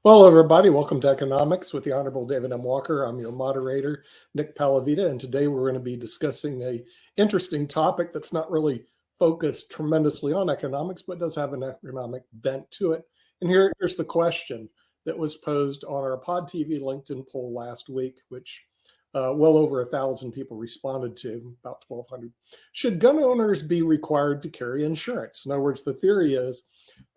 Well, everybody, welcome to Economics with the Honorable David M. Walker. I'm your moderator, Nick Palavita, and today we're going to be discussing a interesting topic that's not really focused tremendously on economics, but does have an economic bent to it. And here's the question that was posed on our Pod TV LinkedIn poll last week, which well over 1,000 people responded to, about 1,200. Should gun owners be required to carry insurance? In other words, the theory is,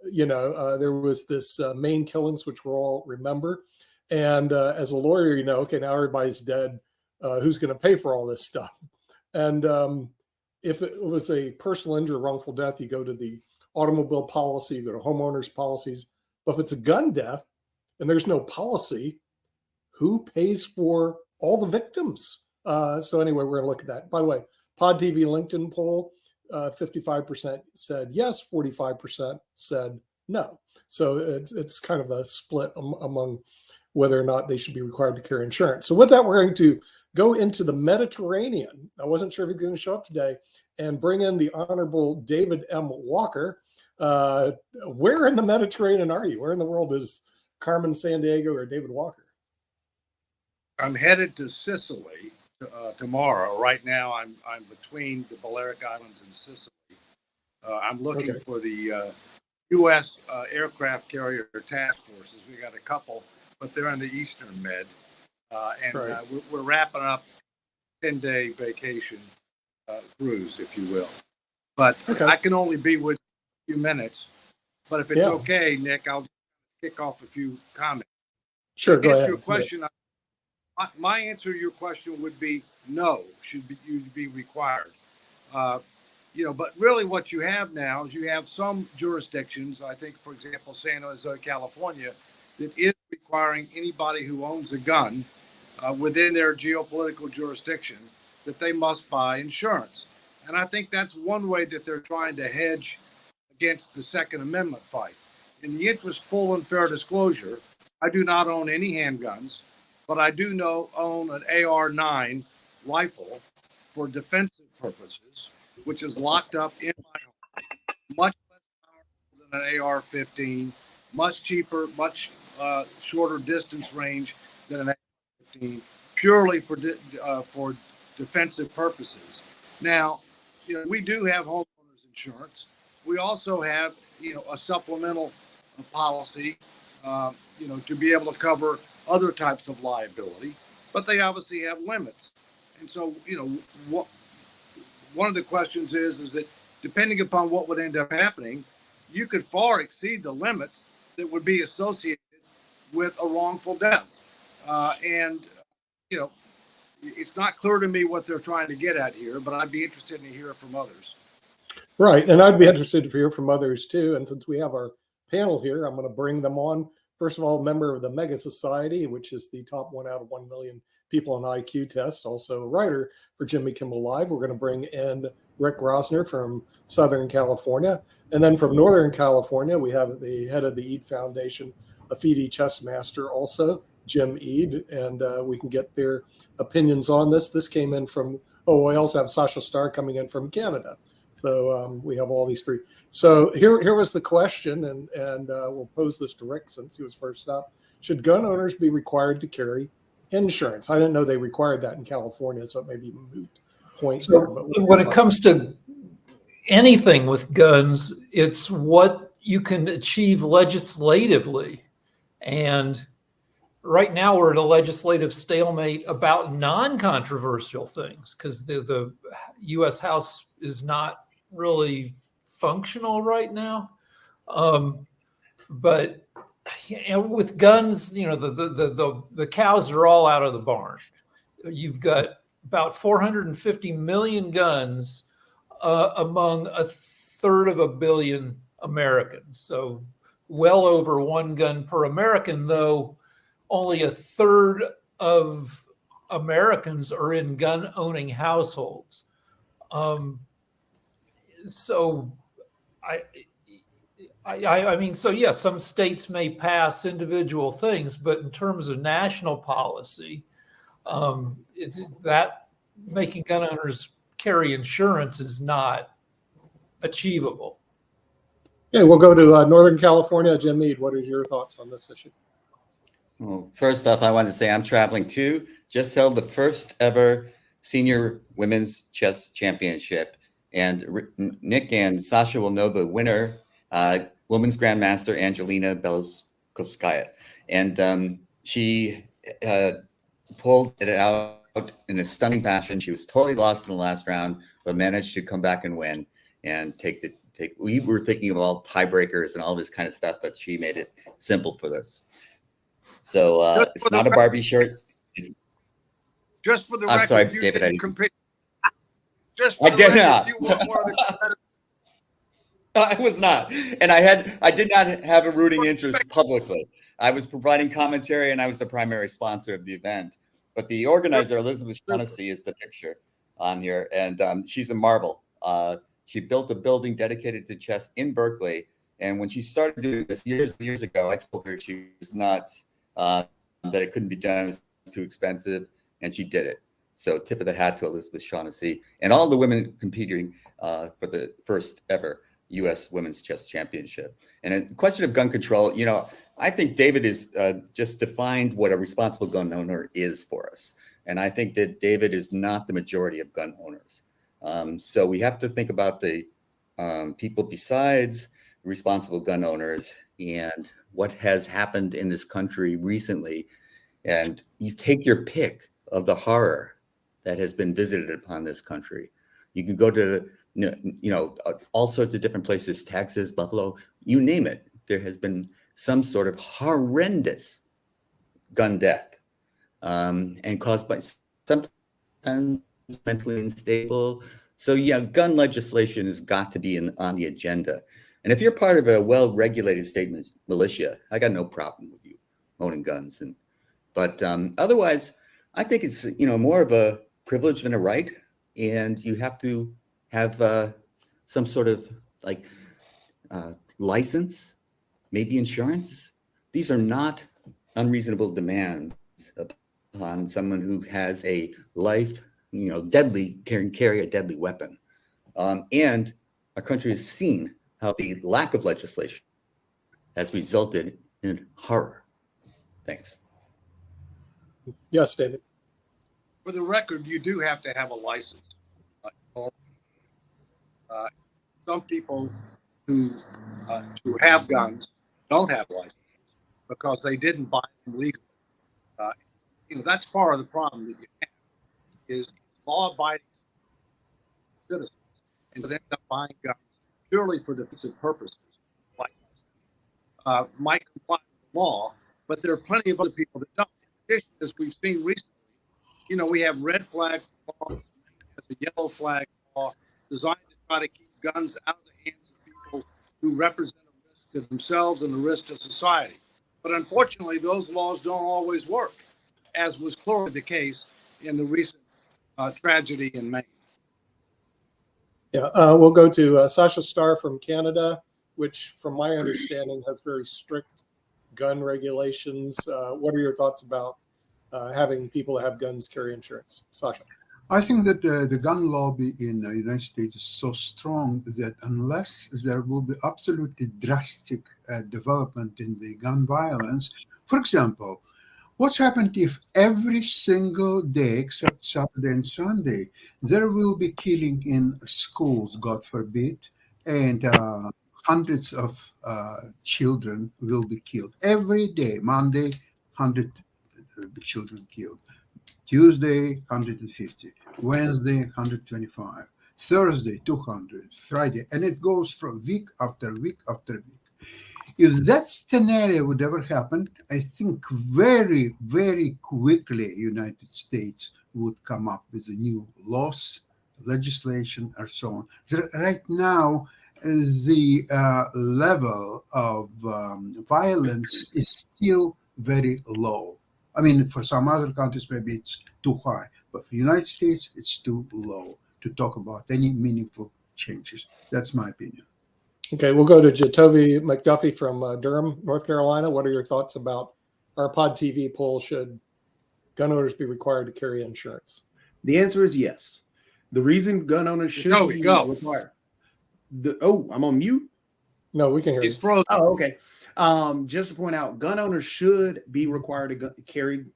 there was this Maine killings, which we all remember. And as a lawyer, okay, now everybody's dead. Who's going to pay for all this stuff? And if it was a personal injury, wrongful death, you go to the automobile policy, you go to homeowners policies. But if it's a gun death and there's no policy, who pays for all the victims? So anyway, we're going to look at that. By the way, Pod TV LinkedIn poll, 55% said yes, 45% said no. So it's kind of a split among whether or not they should be required to carry insurance. So with that, we're going to go into the Mediterranean. I wasn't sure if he's going to show up today, and bring in the Honorable David M. Walker. Where in the Mediterranean are you? Where in the world is Carmen Sandiego or David Walker? I'm headed to Sicily tomorrow. Right now, I'm between the Balearic Islands and Sicily. I'm looking for the U.S. aircraft carrier task forces. We got a couple, but they're in the Eastern Med, we're wrapping up 10-day vacation cruise, if you will. But I can only be with you a few minutes. But if it's okay, Nick, I'll kick off a few comments. Sure, go ahead. Your question. My answer to your question would be no, should be required. But really what you have now is you have some jurisdictions, I think, for example, San Jose, California, that is requiring anybody who owns a gun within their geopolitical jurisdiction that they must buy insurance. And I think that's one way that they're trying to hedge against the Second Amendment fight. In the interest of full and fair disclosure, I do not own any handguns. But I do own an AR-9 rifle for defensive purposes, which is locked up in my home. Much less powerful than an AR-15, much cheaper, much shorter distance range than an AR-15, purely for defensive purposes. Now, we do have homeowners insurance. We also have, a supplemental policy, to be able to cover other types of liability, but they obviously have limits. And so, one of the questions is that depending upon what would end up happening, you could far exceed the limits that would be associated with a wrongful death. It's not clear to me what they're trying to get at here, but I'd be interested to hear from others. Right. And I'd be interested to hear from others too. And since we have our panel here, I'm going to bring them on. First of all, a member of the Mega Society, which is the top 1 out of 1 million people on IQ tests, also a writer for Jimmy Kimmel Live. We're going to bring in Rick Rosner from Southern California. And then from Northern California, we have the head of the Eid Foundation, a FIDE chess master also, Jim Eid, and we can get their opinions on this. This came in from, we also have Sasha Starr coming in from Canada. So we have all these three. So here was the question, and we'll pose this to Rick since he was first up. Should gun owners be required to carry insurance? I didn't know they required that in California, so it may be a moot point. So when it comes to anything with guns, it's what you can achieve legislatively. And right now we're at a legislative stalemate about non-controversial things because the U.S. House is not really functional right now. But with guns, the cows are all out of the barn. You've got about 450 million guns among 1/3 billion Americans. So well over 1 gun per American, though only 1/3 of Americans are in gun-owning households. So I mean, so yes, some states may pass individual things, but in terms of national policy, that making gun owners carry insurance is not achievable. Yeah, we'll go to Northern California. Jim Mead, what are your thoughts on this issue? Well, first off, I wanted to say I'm traveling too. Just held the first ever senior women's chess championship. And Nick and Sasha will know the winner, women's grandmaster Angelina Beloskaya. And she pulled it out in a stunning fashion. She was totally lost in the last round, but managed to come back and win and we were thinking of all tiebreakers and all this kind of stuff, but she made it simple for us. So it's not a Barbie shirt. Just for the I'm record, sorry, you David, didn't compete. Just I for the did record, not. You were one of the competitors. I was not, and I did not have a rooting interest publicly. I was providing commentary, and I was the primary sponsor of the event. But the organizer, Elizabeth Shaughnessy, is the picture on here, and she's a marvel. She built a building dedicated to chess in Berkeley, and when she started doing this years and years ago, I told her she was nuts, that it couldn't be done, it was too expensive, and she did it. So tip of the hat to Elizabeth Shaughnessy and all the women competing for the first ever U.S. Women's Chess Championship. And a question of gun control, I think David is just defined what a responsible gun owner is for us. And I think that David is not the majority of gun owners. So we have to think about the people besides responsible gun owners and what has happened in this country recently. And you take your pick of the horror that has been visited upon this country. You can go to, all sorts of different places, Texas, Buffalo, you name it. There has been some sort of horrendous gun death and caused by sometimes mentally unstable. So yeah, gun legislation has got to be on the agenda. And if you're part of a well-regulated state militia, I got no problem with you owning guns. But otherwise, I think it's more of a privilege than a right, and you have to have some sort of license, maybe insurance. These are not unreasonable demands upon someone who has a life, deadly, can carry a deadly weapon. And our country has seen how the lack of legislation has resulted in horror. Thanks. Yes, David. For the record, you do have to have a license. Some people who have guns don't have licenses because they didn't buy them legally. That's part of the problem that you have is law-abiding citizens and they end up buying guns purely for defensive purposes, might comply with the law, but there are plenty of other people that don't. In addition, as we've seen recently, we have red flag laws, the yellow flag law designed to try to keep guns out of the hands of people who represent a risk to themselves and a risk to society. But unfortunately, those laws don't always work, as was clearly the case in the recent tragedy in Maine. Yeah, we'll go to Sasha Starr from Canada, which from my understanding has very strict gun regulations. What are your thoughts about having people that have guns carry insurance? Sasha. I think that the gun lobby in the United States is so strong that unless there will be absolutely drastic development in the gun violence, for example, what's happened if every single day except Saturday and Sunday, there will be killing in schools, God forbid, and hundreds of children will be killed. Every day, Monday, 100 children killed. Tuesday, 150. Wednesday, 125. Thursday, 200. Friday, and it goes from week after week after week. If that scenario would ever happen, I think very, very quickly United States would come up with a new laws, legislation, and so on. Right now, the level of violence is still very low. I mean, for some other countries, maybe it's too high, but for the United States, it's too low to talk about any meaningful changes. That's my opinion. Okay, we'll go to Jatovi McDuffie from Durham, North Carolina. What are your thoughts about our Pod TV poll? Should gun owners be required to carry insurance? The answer is yes. The reason gun owners should be required. I'm on mute? No, we can hear you. He's frozen. Oh, okay. Just to point out, gun owners should be required to carry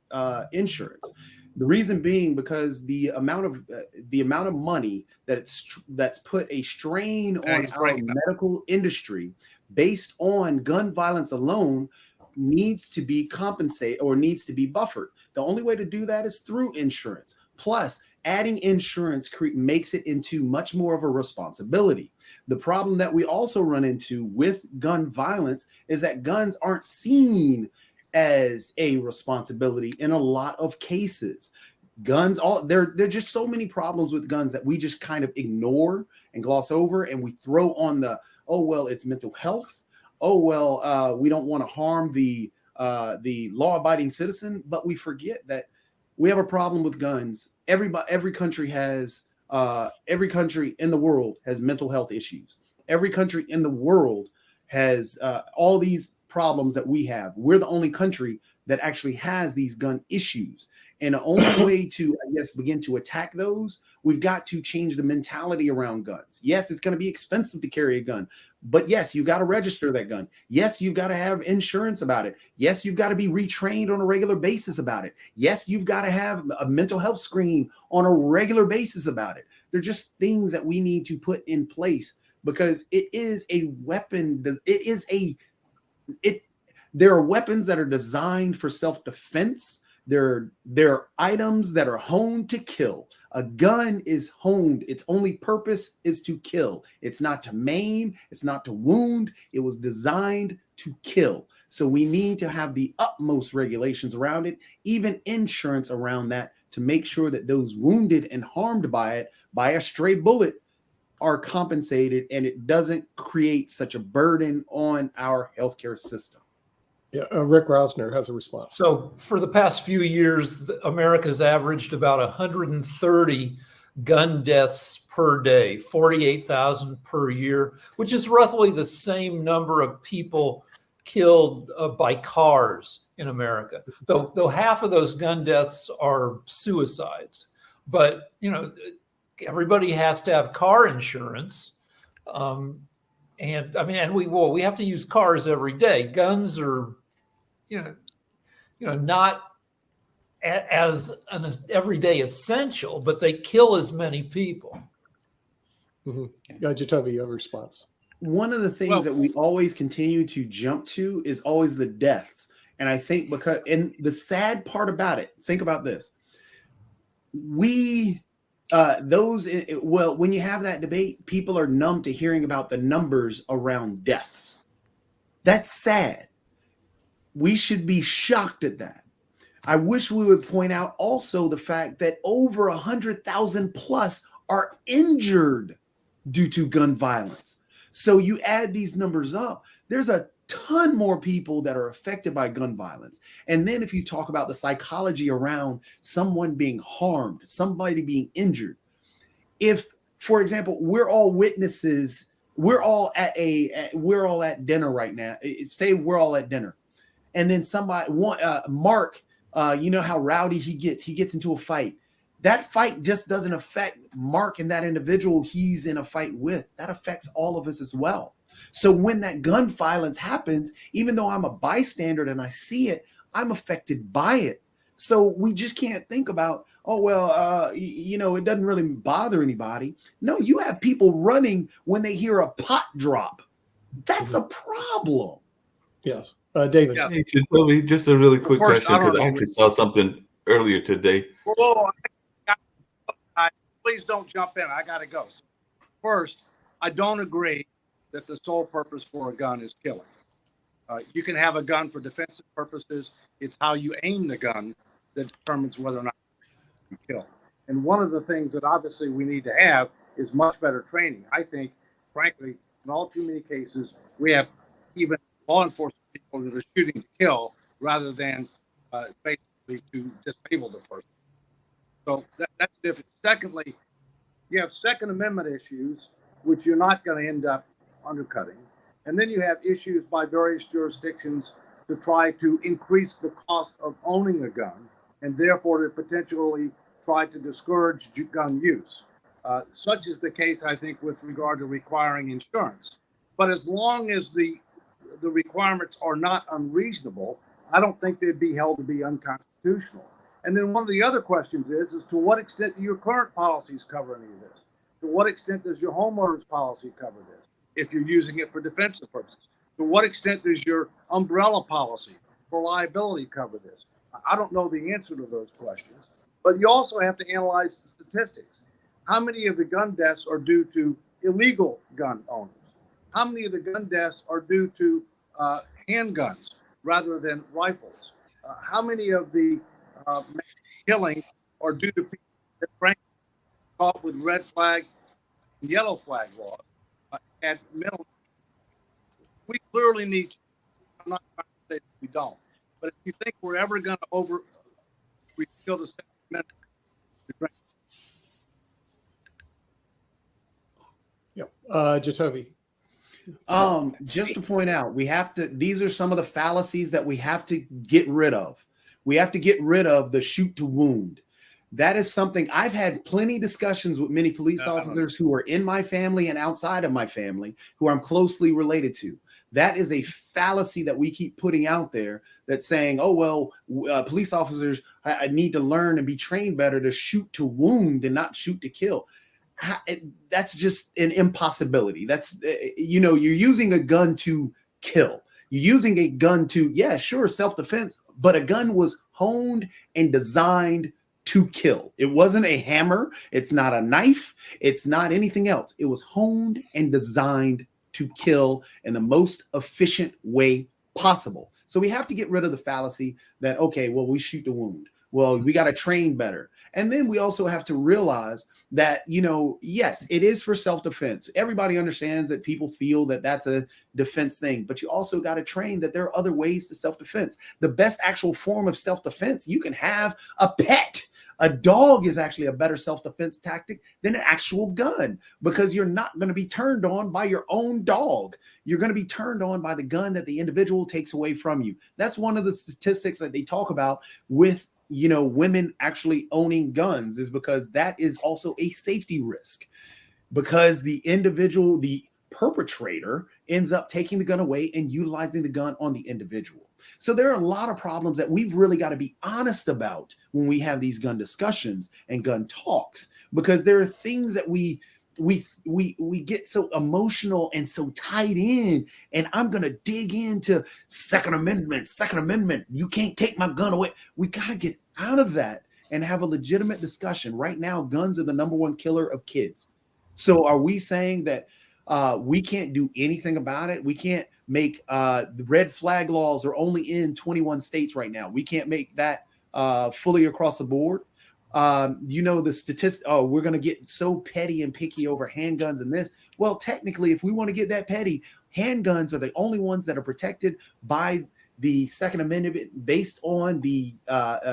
insurance. The reason being because the amount of money that's put a strain on our medical industry based on gun violence alone needs to be compensated or needs to be buffered. The only way to do that is through insurance. Plus, adding insurance makes it into much more of a responsibility. The problem that we also run into with gun violence is that guns aren't seen as a responsibility in a lot of cases. Guns, there are just so many problems with guns that we just kind of ignore and gloss over, and we throw on the, oh, well, it's mental health. Oh, well, we don't want to harm the law-abiding citizen, but we forget that we have a problem with guns. Every country in the world has mental health issues. Every country in the world has all these problems that we have. We're the only country that actually has these gun issues. And the only way to, I guess, begin to attack those, we've got to change the mentality around guns. Yes, it's going to be expensive to carry a gun, but yes, you've got to register that gun. Yes, you've got to have insurance about it. Yes, you've got to be retrained on a regular basis about it. Yes, you've got to have a mental health screen on a regular basis about it. They're just things that we need to put in place because it is a weapon. There are weapons that are designed for self-defense. There are items that are honed to kill. A gun is honed. Its only purpose is to kill. It's not to maim. It's not to wound. It was designed to kill. So we need to have the utmost regulations around it, even insurance around that, to make sure that those wounded and harmed by it, by a stray bullet, are compensated and it doesn't create such a burden on our healthcare system. Yeah, Rick Rausner has a response. So for the past few years, America's averaged about 130 gun deaths per day, 48,000 per year, which is roughly the same number of people killed by cars in America. Though half of those gun deaths are suicides. But, everybody has to have car insurance. And we have to use cars every day. Guns are, not as an everyday essential, but they kill as many people. Mm-hmm. Jatovi, you have a response. One of the things that we always continue to jump to is always the deaths. And I think and the sad part about it, think about this. When you have that debate, people are numb to hearing about the numbers around deaths. That's sad. We should be shocked at that. I wish we would point out also the fact that over 100,000 plus are injured due to gun violence. So you add these numbers up, there's a ton more people that are affected by gun violence. And then if you talk about the psychology around someone being harmed, somebody being injured, if, for example, we're all witnesses, we're all at dinner right now. Say we're all at dinner, and then Mark, you know how rowdy he gets. He gets into a fight. That fight just doesn't affect Mark and that individual he's in a fight with. That affects all of us as well. So when that gun violence happens, even though I'm a bystander and I see it, I'm affected by it. So we just can't think about, it doesn't really bother anybody. No, you have people running when they hear a pot drop. That's a problem. Yes. David. Yeah. Hey, Jatovi, just a really quick First, question because I actually saw something earlier today. Whoa, please don't jump in. I got to go. First, I don't agree that the sole purpose for a gun is killing. You can have a gun for defensive purposes. It's how you aim the gun that determines whether or not you can kill. And one of the things that obviously we need to have is much better training. I think, frankly, in all too many cases, we have even law enforcement people that are shooting to kill rather than basically to disable the person. So that's different. Secondly, you have Second Amendment issues, which you're not going to end up undercutting. And then you have issues by various jurisdictions to try to increase the cost of owning a gun and therefore to potentially try to discourage gun use. Such is the case, I think, with regard to requiring insurance. But as long as the the requirements are not unreasonable, I don't think they'd be held to be unconstitutional. And then one of the other questions is to what extent do your current policies cover any of this? To what extent does your homeowner's policy cover this if you're using it for defensive purposes? To what extent does your umbrella policy for liability cover this? I don't know the answer to those questions, but you also have to analyze the statistics. How many of the gun deaths are due to illegal gun owners? How many of the gun deaths are due to handguns rather than rifles? How many of the killings are due to people that frankly caught with red flag and yellow flag laws at mental? We clearly need. I'm not trying to say that we don't, but if you think we're ever going to repeal the Second Amendment, Yep. Jatovi. Just to point out, these are some of the fallacies that we have to get rid of. We have to get rid of the shoot to wound. That is something I've had plenty discussions with many police officers who are in my family and outside of my family who I'm closely related to. That is a fallacy that we keep putting out there that's saying, oh, well, police officers I need to learn and be trained better to shoot to wound and not shoot to kill. That's just an impossibility. That's, you're using a gun to kill. You're using a gun to, self-defense, but a gun was honed and designed to kill. It wasn't a hammer. It's not a knife. It's not anything else. It was honed and designed to kill in the most efficient way possible. So we have to get rid of the fallacy that, okay, well, we shoot to wound. Well, we got to train better. And then we also have to realize that, yes, it is for self-defense. Everybody understands that people feel that that's a defense thing, but you also got to train that there are other ways to self-defense. The best actual form of self-defense, you can have a pet. A dog is actually a better self-defense tactic than an actual gun because you're not going to be turned on by your own dog. You're going to be turned on by the gun that the individual takes away from you. That's one of the statistics that they talk about with women actually owning guns, is because that is also a safety risk because the perpetrator ends up taking the gun away and utilizing the gun on the individual. So there are a lot of problems that we've really got to be honest about when we have these gun discussions and gun talks, because there are things that we get so emotional and so tied in, and I'm going to dig into Second Amendment. You can't take my gun away. We got to get out of that and have a legitimate discussion. Right now, guns are the number one killer of kids. So are we saying that we can't do anything about it? We can't make the red flag laws are only in 21 states right now. We can't make that fully across the board. The statistics, we're going to get so petty and picky over handguns and this. Well, technically, if we want to get that petty, handguns are the only ones that are protected by the Second Amendment based on the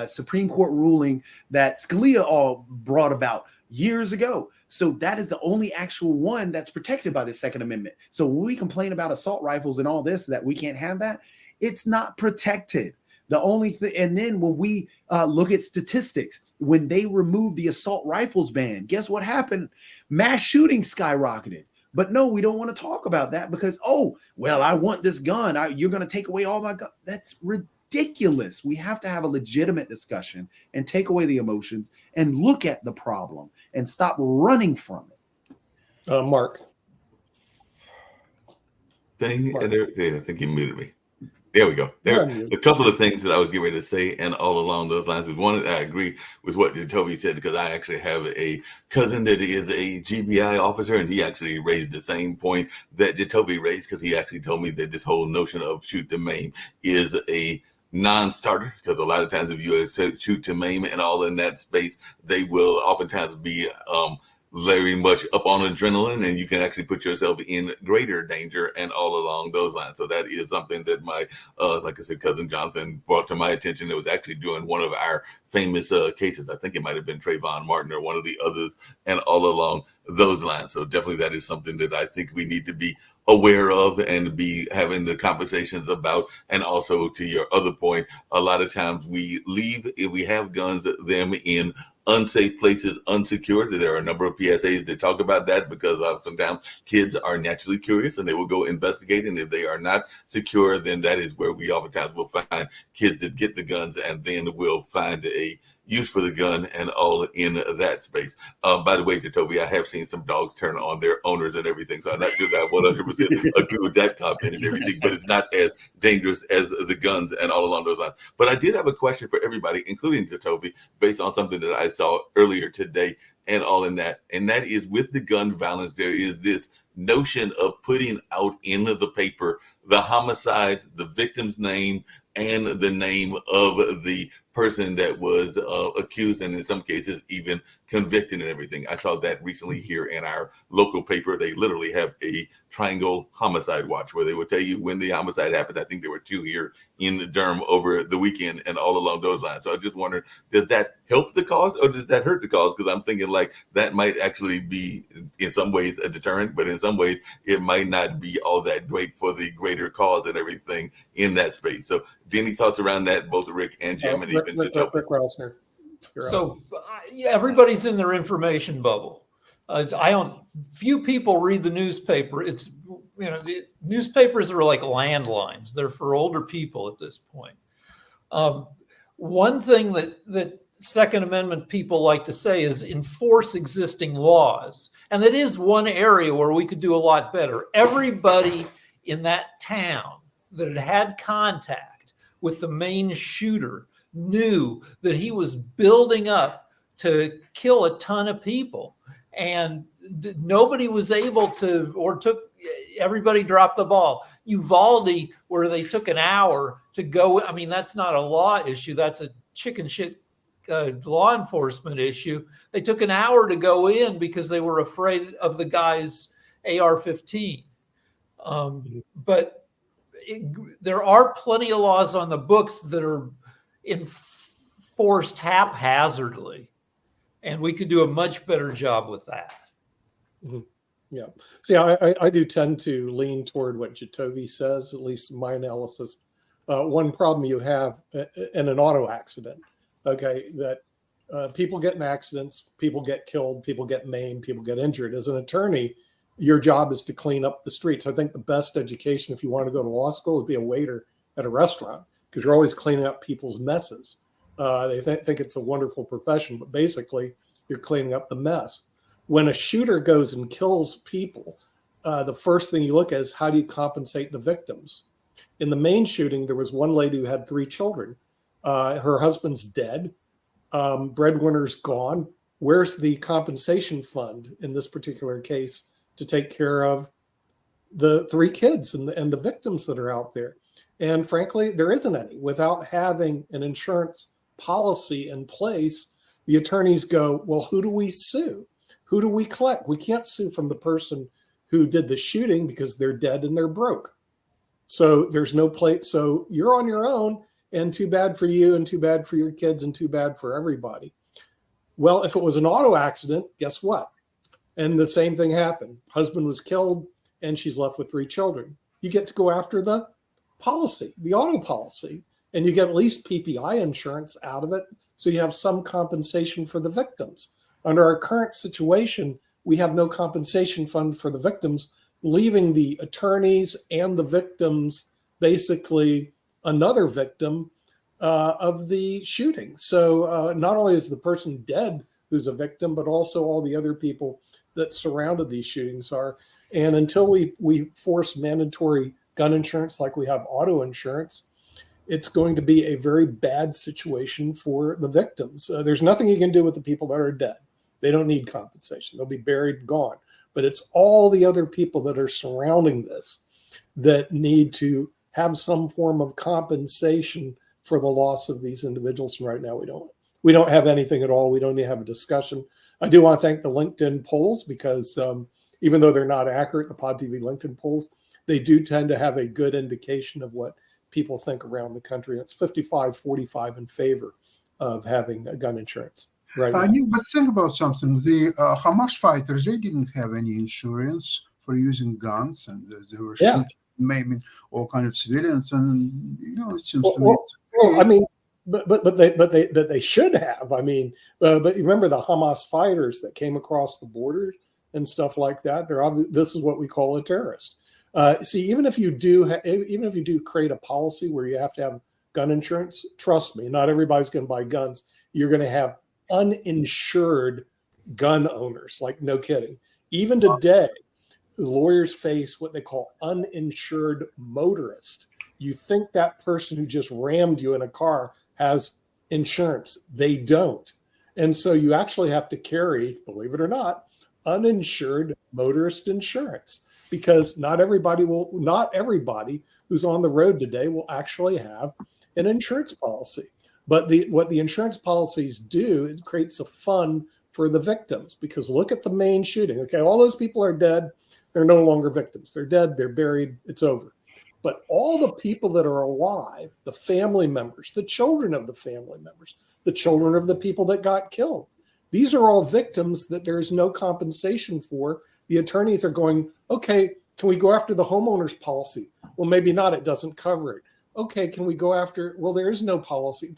Supreme Court ruling that Scalia brought about years ago. So that is the only actual one that's protected by the Second Amendment. So when we complain about assault rifles and all this, that we can't have that, it's not protected. The only thing, and then when we look at statistics, when they removed the assault rifles ban, guess what happened? Mass shootings skyrocketed. But no, we don't want to talk about that because, I want this gun. You're going to take away all my gun. That's ridiculous. We have to have a legitimate discussion and take away the emotions and look at the problem and stop running from it. Mark. Thing and everything. I think you muted me. There we go. There, a couple of things that I was getting ready to say, and all along those lines is one. I agree with what Toby said because I actually have a cousin that is a GBI officer, and he actually raised the same point that Jacoby raised because he actually told me that this whole notion of shoot to maim is a non-starter because a lot of times if you shoot to maim and all in that space, they will oftentimes be very much up on adrenaline, and you can actually put yourself in greater danger and all along those lines. So that is something that my, like I said, cousin Johnson brought to my attention. It was actually doing one of our famous cases. I think it might have been Trayvon Martin or one of the others, and all along those lines. So definitely that is something that I think we need to be aware of and be having the conversations about. And also to your other point, a lot of times we leave, if we have guns, them in unsafe places unsecured. There are a number of PSAs that talk about that because oftentimes kids are naturally curious and they will go investigate. And if they are not secure, then that is where we oftentimes will find kids that get the guns, and then we'll find a use for the gun and all in that space. By the way, Jacoby, I have seen some dogs turn on their owners and everything. So I'm not just I 100% agree with that comment and everything, but it's not as dangerous as the guns and all along those lines. But I did have a question for everybody, including Jacoby, based on something that I saw earlier today and all in that. And that is, with the gun violence, there is this notion of putting out in the paper the homicide, the victim's name, and the name of the person that was accused, and in some cases even convicted and everything. I saw that recently here in our local paper. They literally have a triangle homicide watch where they would tell you when the homicide happened. I think there were 2 here in Durham over the weekend and all along those lines. So I just wondered, does that help the cause or does that hurt the cause? Because I'm thinking like that might actually be in some ways a deterrent, but in some ways it might not be all that great for the greater cause and everything in that space. So any thoughts around that, both Rick and Jim, and even Rick Rousner. So yeah, everybody's in their information bubble. I don't. Few people read the newspaper. It's the newspapers are like landlines. They're for older people at this point. One thing that Second Amendment people like to say is enforce existing laws, and that is one area where we could do a lot better. Everybody in that town that had had contact with the main shooter knew that he was building up to kill a ton of people, and nobody was able to, or everybody dropped the ball. Uvalde, where they took an hour to go, I mean, that's not a law issue, that's a chicken shit law enforcement issue. They took an hour to go in because they were afraid of the guy's AR-15. But there are plenty of laws on the books that are enforced haphazardly, and we could do a much better job with that. Mm-hmm. Yeah. See, I do tend to lean toward what Jacoby says, at least my analysis. One problem you have in an auto accident, okay, that people get in accidents, people get killed, people get maimed, people get injured. As an attorney, your job is to clean up the streets. I think the best education, if you want to go to law school, would be a waiter at a restaurant, because you're always cleaning up people's messes. They think it's a wonderful profession, but basically you're cleaning up the mess. When a shooter goes and kills people, the first thing you look at is how do you compensate the victims? In the main shooting, there was one lady who had 3 children. Her husband's dead. Breadwinner's gone. Where's the compensation fund in this particular case to take care of the 3 kids and the victims that are out there? And frankly, there isn't any. Without having an insurance policy in place, the attorneys go, well, who do we sue? Who do we collect? We can't sue from the person who did the shooting because they're dead and they're broke. So there's no place. So you're on your own, and too bad for you, and too bad for your kids, and too bad for everybody. Well, if it was an auto accident, guess what? And the same thing happened. Husband was killed and she's left with 3 children. You get to go after the policy, the auto policy, and you get at least PPI insurance out of it. So you have some compensation for the victims. Under our current situation, we have no compensation fund for the victims, leaving the attorneys and the victims basically another victim of the shooting. So not only is the person dead who's a victim, but also all the other people that surrounded these shootings are. And until we force mandatory gun insurance like we have auto insurance, it's going to be a very bad situation for the victims. There's nothing you can do with the people that are dead. They don't need compensation. They'll be buried and gone. But it's all the other people that are surrounding this that need to have some form of compensation for the loss of these individuals. And right now we don't have anything at all. We don't even have a discussion. I do want to thank the LinkedIn polls, because even though they're not accurate, the Pod TV LinkedIn polls, they do tend to have a good indication of what people think around the country. It's 55-45 in favor of having a gun insurance. Right. But think about something. The Hamas fighters, they didn't have any insurance for using guns, and they were shooting, maiming all kind of civilians. And it seems to me. Well, I mean, but they should have. I mean, but you remember the Hamas fighters that came across the border and stuff like that. This is what we call a terrorist. See, even if you do create a policy where you have to have gun insurance, trust me, not everybody's going to buy guns. You're going to have uninsured gun owners. Like, no kidding. Even today, lawyers face what they call uninsured motorist. You think that person who just rammed you in a car has insurance. They don't. And so you actually have to carry, believe it or not, uninsured motorist insurance, because not everybody who's on the road today will actually have an insurance policy. But what the insurance policies do, it creates a fund for the victims, because look at the Maine shooting. Okay, all those people are dead. They're no longer victims. They're dead. They're buried. It's over. But all the people that are alive, the family members, the children of the family members, the children of the people that got killed, these are all victims that there is no compensation for. The attorneys are going, okay, can we go after the homeowner's policy? Well, maybe not. It doesn't cover it. Okay, can we go after? Well, there is no policy.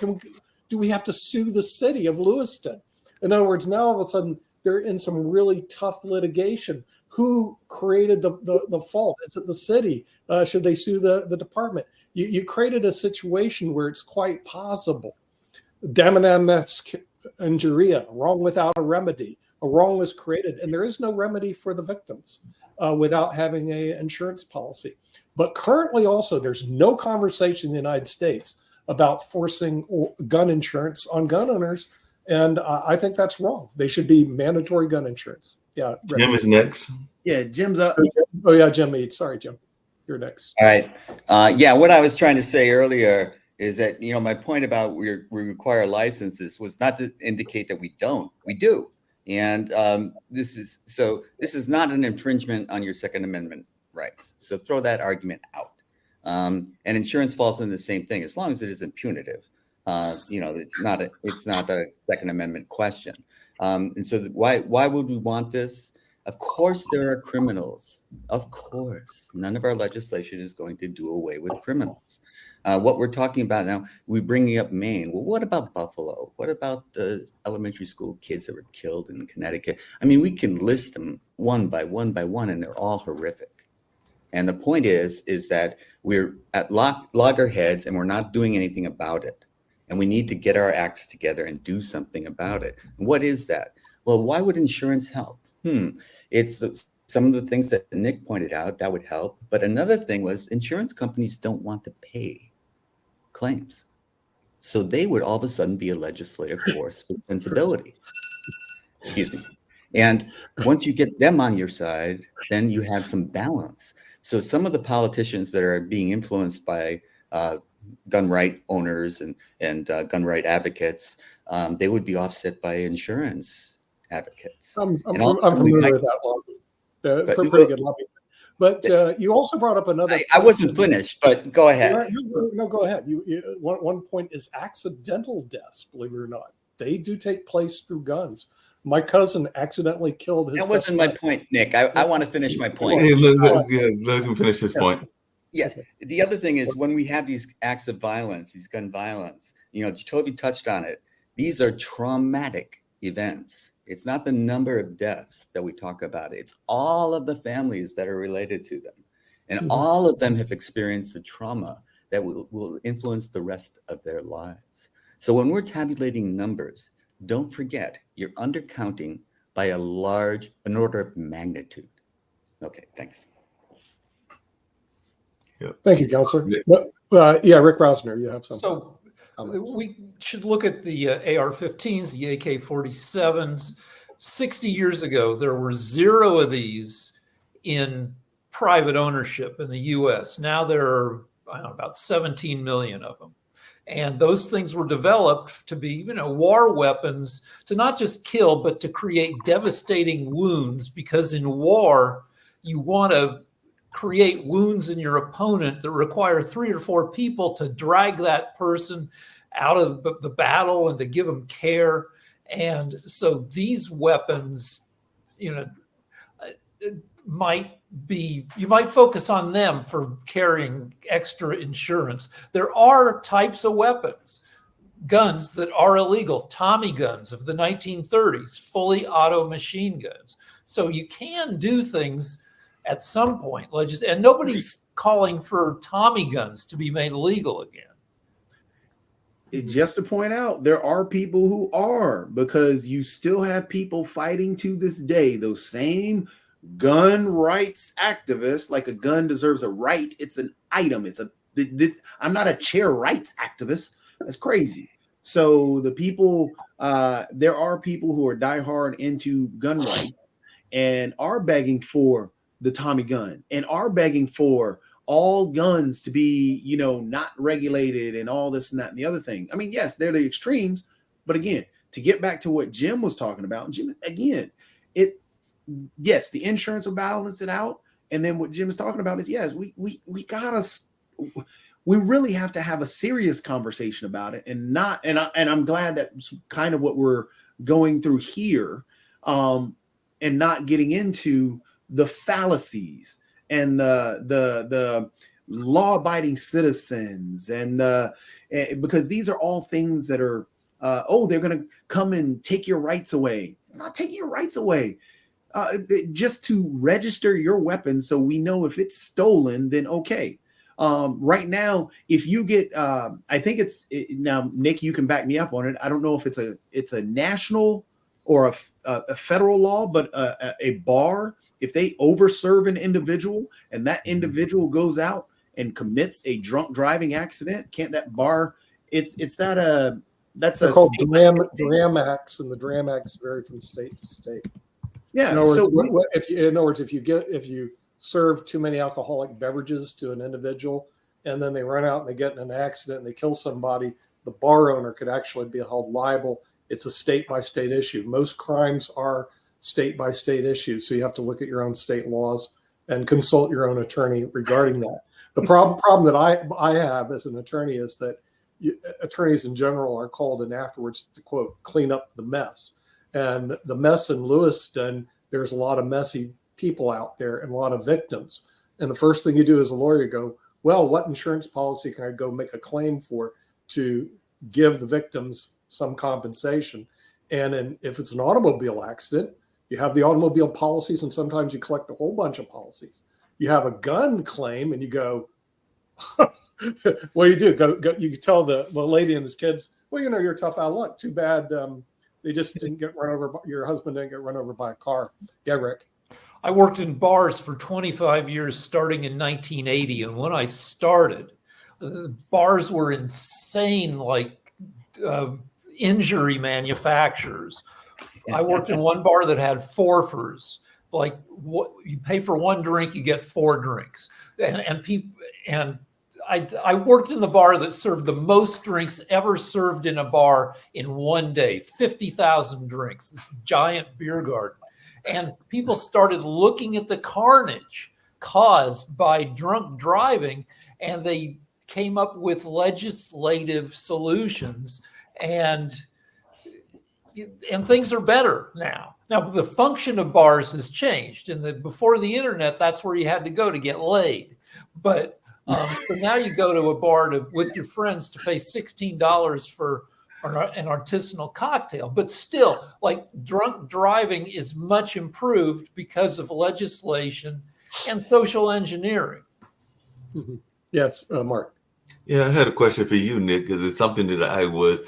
Do we have to sue the city of Lewiston? In other words, now all of a sudden they're in some really tough litigation. Who created the fault? Is it the city? Should they sue the department? You created a situation where it's quite possible. Damonam injuria, wrong without a remedy. A wrong was created, and there is no remedy for the victims without having an insurance policy. But currently also, there's no conversation in the United States about forcing gun insurance on gun owners, and I think that's wrong. They should be mandatory gun insurance. Yeah. Jim is next. Yeah, Jim's up. Oh yeah, Jim Mead. Sorry, Jim. You're next. All right. Yeah, what I was trying to say earlier is that, my point about we require licenses was not to indicate that we don't. We do. And this is not an infringement on your Second Amendment rights. So throw that argument out. And insurance falls in the same thing, as long as it isn't punitive. It's not a Second Amendment question. And so why would we want this? Of course, there are criminals. Of course, none of our legislation is going to do away with criminals. What we're talking about now, we're bringing up Maine. Well, what about Buffalo? What about the elementary school kids that were killed in Connecticut? I mean, we can list them one by one, and they're all horrific. And the point is that we're at loggerheads and we're not doing anything about it. And we need to get our acts together and do something about it. And what is that? Well, why would insurance help? It's some of the things that Nick pointed out that would help. But another thing was insurance companies don't want to pay claims. So they would all of a sudden be a legislative force with sensibility. Excuse me. And once you get them on your side, then you have some balance. So some of the politicians that are being influenced by gun right owners and gun right advocates, they would be offset by insurance advocates. I'm familiar with that lobby. Pretty good lobby. But you also brought up another. I wasn't finished, but go ahead. No, go ahead. One point is accidental deaths. Believe it or not, they do take place through guns. My cousin accidentally killed his. That wasn't my point, Nick. I want to finish my point. Hey, let him finish his point. Yeah. The other thing is when we have these acts of violence, these gun violence, Toby touched on it. These are traumatic events. It's not the number of deaths that we talk about. It's all of the families that are related to them. And all of them have experienced the trauma that will influence the rest of their lives. So when we're tabulating numbers, don't forget you're undercounting by an order of magnitude. Okay, thanks. Yep. Thank you, Counselor. Rick Rosner, you have something. So we should look at the AR-15s, the AK-47s. 60 years ago, there were 0 of these in private ownership in the U.S. Now there are about 17 million of them. And those things were developed to be, war weapons to not just kill, but to create devastating wounds, because in war, you want to create wounds in your opponent that require 3 or 4 people to drag that person out of the battle and to give them care. And so these weapons, you might focus on them for carrying extra insurance. There are types of weapons guns that are illegal, Tommy guns of the 1930s, fully auto machine guns. So you can do things at some point, and nobody's calling for Tommy guns to be made illegal again. Just to point out, there are people who are, because you still have people fighting to this day, those same gun rights activists. Like, a gun deserves a right. It's an item. I'm not a chair rights activist. That's crazy. So the people, there are people who are diehard into gun rights and are begging for the Tommy gun and are begging for all guns to be, not regulated and all this and that and the other thing. I mean, yes, they're the extremes, but again, to get back to what Jim was talking about, Jim, again, yes, the insurance will balance it out. And then what Jim is talking about is, yes, we really have to have a serious conversation about it, and I'm glad that's kind of what we're going through here, and not getting into the fallacies and the law-abiding citizens, and because these are all things that are, they're going to come and take your rights away. I'm not taking your rights away. Just to register your weapon so we know if it's stolen, then okay. Right now, if you get, I think now, Nick, you can back me up on it. I don't know if it's a national or a federal law, but a bar, if they overserve an individual and that individual goes out and commits a drunk driving accident, can't that bar? That's They're called DRAM acts, and the DRAM acts vary from state to state. Yeah. In other words, if you serve too many alcoholic beverages to an individual, and then they run out and they get in an accident and they kill somebody, the bar owner could actually be held liable. It's a state by state issue. Most crimes are state by state issues, so you have to look at your own state laws and consult your own attorney regarding that. The problem that I have as an attorney is that attorneys in general are called in afterwards to, quote, clean up the mess. And the mess in Lewiston, there's a lot of messy people out there and a lot of victims. And the first thing you do as a lawyer, you go, well, what insurance policy can I go make a claim for to give the victims some compensation? And if it's an automobile accident, you have the automobile policies, and sometimes you collect a whole bunch of policies. You have a gun claim, and you go, what do you do? Go, you tell the lady and his kids, well, you're tough out of luck. Too bad they just didn't get run over. Your husband didn't get run over by a car. Yeah, Rick. I worked in bars for 25 years, starting in 1980. And when I started, bars were insane, like injury manufacturers. I worked in one bar that had forfers. Like, what you pay for one drink, you get 4 drinks. And I worked in the bar that served the most drinks ever served in a bar in one day, 50,000 drinks, this giant beer garden. And people started looking at the carnage caused by drunk driving, and they came up with legislative solutions, and things are better now. Now, the function of bars has changed. Before the internet, that's where you had to go to get laid. But so now you go to a bar with your friends to pay $16 for an artisanal cocktail. But still, like, drunk driving is much improved because of legislation and social engineering. Mm-hmm. Yes, Mark. Yeah, I had a question for you, Nick, because it's something that I was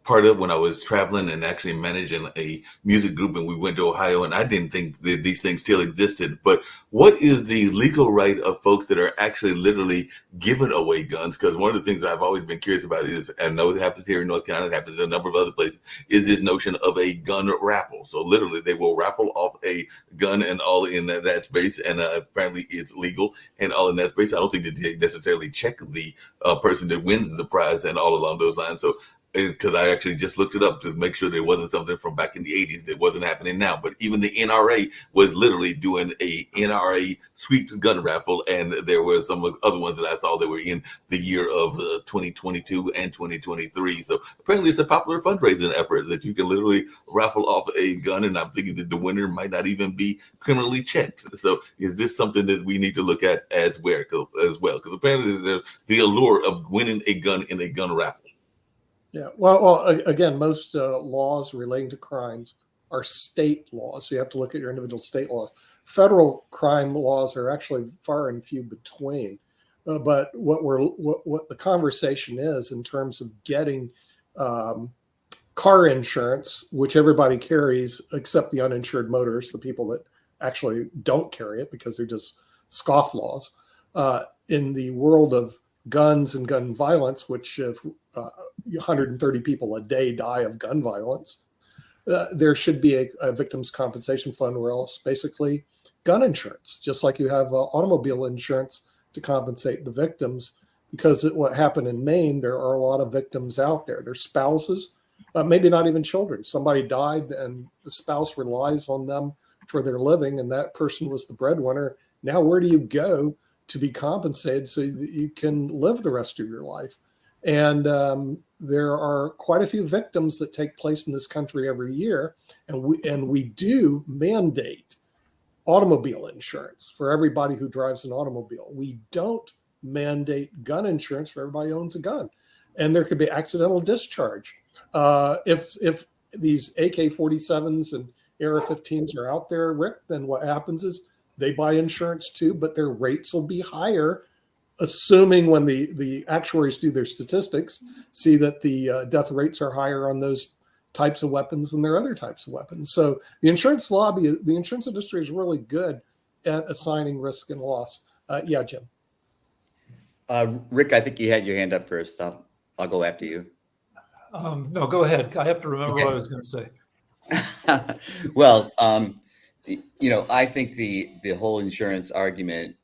part of when I was traveling and actually managing a music group, and we went to Ohio, and I didn't think that these things still existed. But what is the legal right of folks that are actually literally giving away guns? Because one of the things that I've always been curious about is, and I know it happens here in North Carolina, it happens in a number of other places, is this notion of a gun raffle. So literally they will raffle off a gun and all in that space, and apparently it's legal and all in that space. I don't think that they necessarily check the person that wins the prize and all along those lines. So because I actually just looked it up to make sure there wasn't something from back in the 80s that wasn't happening now. But even the NRA was literally doing a NRA sweep gun raffle, and there were some other ones that I saw that were in the year of 2022 and 2023. So apparently it's a popular fundraising effort that you can literally raffle off a gun, and I'm thinking that the winner might not even be criminally checked. So is this something that we need to look at as well? Because apparently there's the allure of winning a gun in a gun raffle. Yeah. Well, again, most laws relating to crimes are state laws. So you have to look at your individual state laws. Federal crime laws are actually far and few between. But what the conversation is in terms of getting car insurance, which everybody carries except the uninsured motorists, the people that actually don't carry it because they're just scofflaws. In the world of guns and gun violence, which if 130 people a day die of gun violence, there should be a victims compensation fund, or else basically gun insurance, just like you have automobile insurance to compensate the victims. Because what happened in Maine, there are a lot of victims out there. Their spouses, maybe not even children. Somebody died and the spouse relies on them for their living, and that person was the breadwinner. Now, where do you go to be compensated so that you can live the rest of your life? And there are quite a few victims that take place in this country every year, and we do mandate automobile insurance for everybody who drives an automobile. We don't mandate gun insurance for everybody who owns a gun, and there could be accidental discharge. If these AK-47s and AR-15s are out there, Rick, then what happens is they buy insurance too, but their rates will be higher, assuming when the actuaries do their statistics, see that the death rates are higher on those types of weapons than there are other types of weapons. So the insurance lobby, the insurance industry is really good at assigning risk and loss. Yeah, Jim. Rick, I think you had your hand up first. I'll go after you. No, go ahead. I have to remember what I was going to say. Well, I think the whole insurance argument,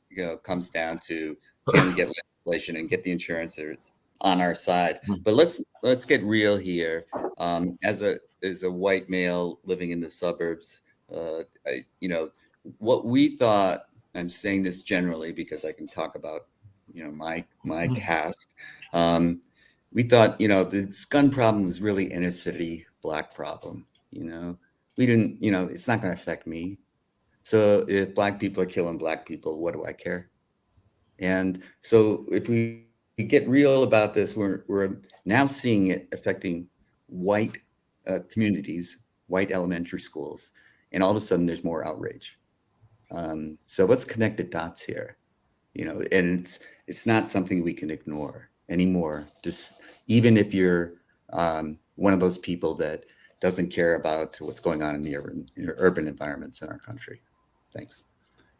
comes down to, can we get legislation and get the insurances on our side? But let's get real here. As a white male living in the suburbs, what we thought. I'm saying this generally because I can talk about my cast. We thought this gun problem was really inner city Black problem. We didn't, it's not going to affect me. So if Black people are killing Black people, what do I care? And so if we get real about this, we're now seeing it affecting white communities, white elementary schools, and all of a sudden there's more outrage. So let's connect the dots here, and it's not something we can ignore anymore. Just even if you're one of those people that doesn't care about what's going on in the urban environments in our country. Thanks.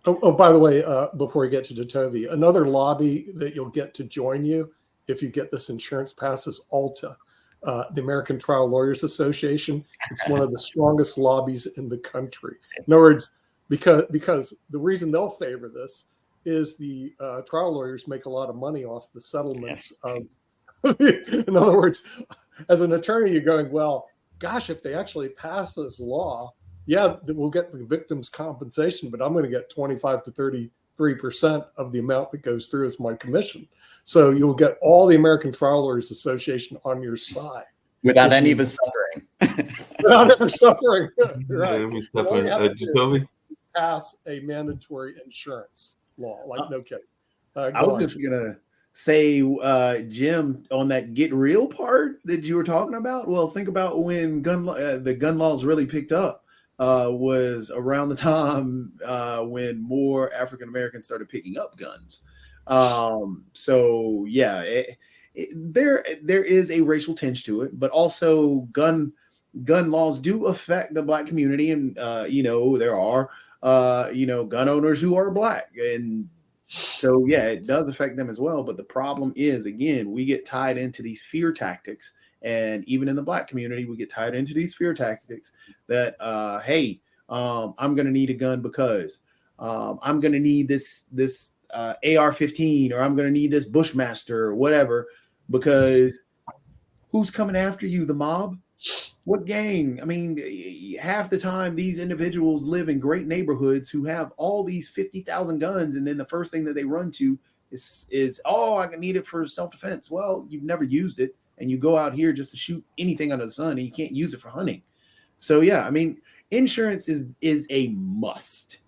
Oh, by the way, before we get to Datovi, another lobby that you'll get to join you if you get this insurance pass is ALTA, the American Trial Lawyers Association. It's one of the strongest lobbies in the country. In other words, because the reason they'll favor this is the trial lawyers make a lot of money off the settlements of. In other words, as an attorney, you're going, well, gosh, if they actually pass this law, yeah, we'll get the victim's compensation, but I'm going to get 25 to 33% of the amount that goes through as my commission. So you'll get all the American Trial Lawyers Association on your side. Without any of us suffering. Without ever suffering. Right. Jacoby? Pass a mandatory insurance law, like no kidding. I was just gonna say, Jim, on that get real part that you were talking about. Well, think about when the gun laws really picked up. Was around the time when more African Americans started picking up guns. So yeah, there is a racial tinge to it, but also gun laws do affect the Black community, and there are gun owners who are Black, and so yeah, it does affect them as well. But the problem is, again, we get tied into these fear tactics, and even in the Black community, we get tied into these fear tactics that hey, I'm going to need a gun because I'm going to need this AR-15, or I'm going to need this Bushmaster or whatever, because who's coming after you? The mob? What gang? I mean, half the time these individuals live in great neighborhoods who have all these 50,000 guns, and then the first thing that they run to is I can need it for self-defense. Well, you've never used it, and you go out here just to shoot anything under the sun, and you can't use it for hunting. So yeah, I mean, insurance is a must,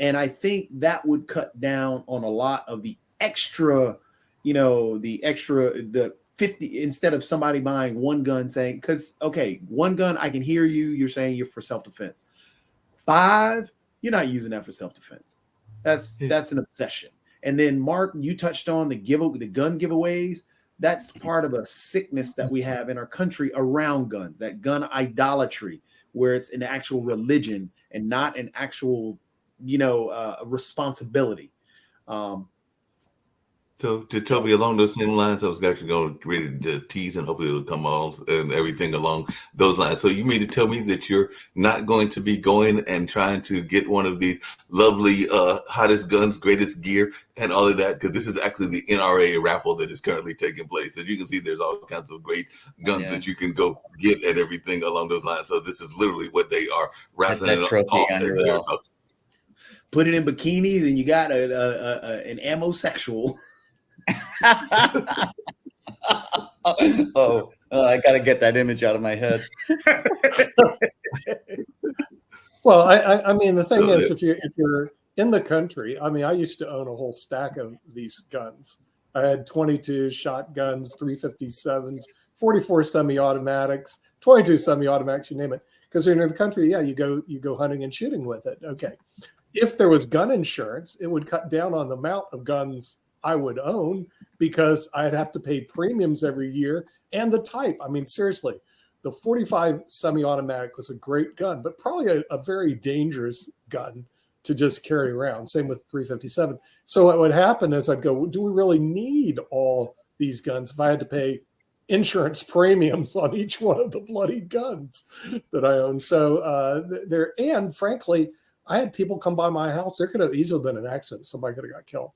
and I think that would cut down on a lot of the extra, the 50 instead of somebody buying one gun saying, because okay, one gun, I can hear you, you're saying you're for self-defense. 5, you're not using that for self-defense. That's an obsession. And then Mark, you touched on the gun giveaways. That's part of a sickness that we have in our country around guns, that gun idolatry, where it's an actual religion and not an actual, responsibility. So to Toby, along those same lines, I was actually going to read the tease and hopefully it'll come on and everything along those lines. So you mean to tell me that you're not going to be going and trying to get one of these lovely, hottest guns, greatest gear, and all of that? Because this is actually the NRA raffle that is currently taking place. As you can see, there's all kinds of great guns that you can go get and everything along those lines. So this is literally what they are raffling that trophy off. on your wall. Put it in bikinis and you got an ammo-sexual. I got to get that image out of my head. Well, I mean, the thing is, if you're in the country, I mean, I used to own a whole stack of these guns. I had 22 shotguns, 357s, 44 semi-automatics, 22 semi-automatics, you name it. Because you're in the country, yeah, you go hunting and shooting with it. Okay. If there was gun insurance, it would cut down on the amount of guns I would own because I'd have to pay premiums every year and the type. I mean, seriously, the 45 semi-automatic was a great gun, but probably a very dangerous gun to just carry around. Same with 357. So what would happen is I'd go, do we really need all these guns if I had to pay insurance premiums on each one of the bloody guns that I own? So and frankly, I had people come by my house. There could have easily been an accident. Somebody could have got killed,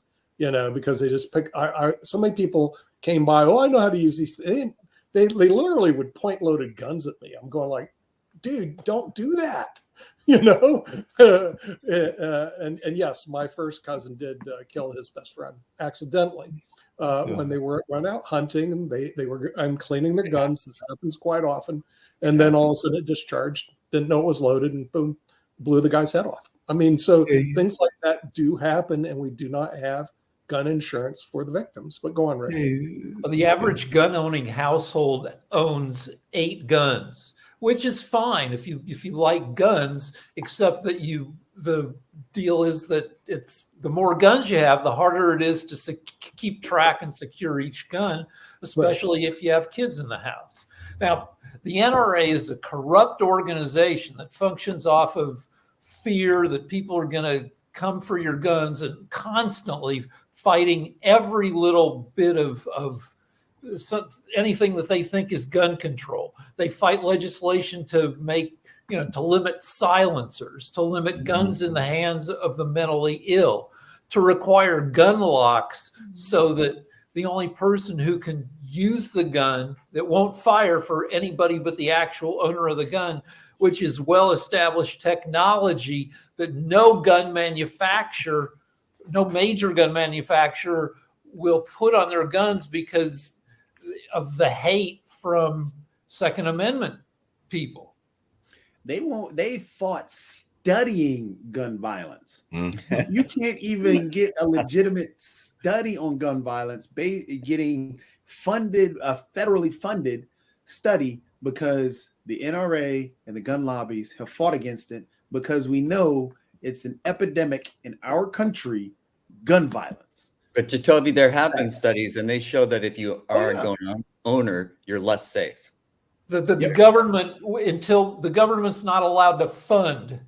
because they just pick. So many people came by. Oh, I know how to use these. They literally would point loaded guns at me. I'm going like, dude, don't do that. And yes, my first cousin did kill his best friend accidentally when they went out hunting and they were cleaning their guns. This happens quite often. And then all of a sudden it discharged, didn't know it was loaded, and boom, blew the guy's head off. I mean, so things like that do happen, and we do not have gun insurance for the victims. But go on, Rick. The average gun owning household owns 8 guns, which is fine if you like guns, except that the deal is that it's the more guns you have, the harder it is to keep track and secure each gun, especially if you have kids in the house. Now, the NRA is a corrupt organization that functions off of fear that people are going to come for your guns and constantly fighting every little bit of anything that they think is gun control. They fight legislation to to limit silencers, to limit guns in the hands of the mentally ill, to require gun locks so that the only person who can use the gun that won't fire for anybody but the actual owner of the gun, which is well-established technology that no major gun manufacturer will put on their guns because of the hate from Second Amendment people. They fought studying gun violence. You can't even get a legitimate study on gun violence getting funded, a federally funded study, because the NRA and the gun lobbies have fought against it, because we know it's an epidemic in our country, gun violence. But Jacoby, there have been studies, and they show that if you are a gun owner, you're less safe. The government, until the government's not allowed to fund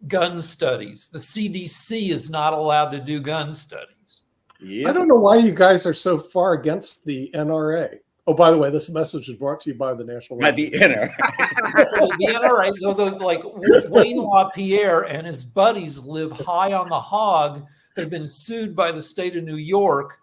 gun studies, the CDC is not allowed to do gun studies. I don't know why you guys are so far against the NRA. Oh, by the way, this message is brought to you by the National. By the NRA. The NRA, like Wayne LaPierre and his buddies live high on the hog. They've been sued by the state of New York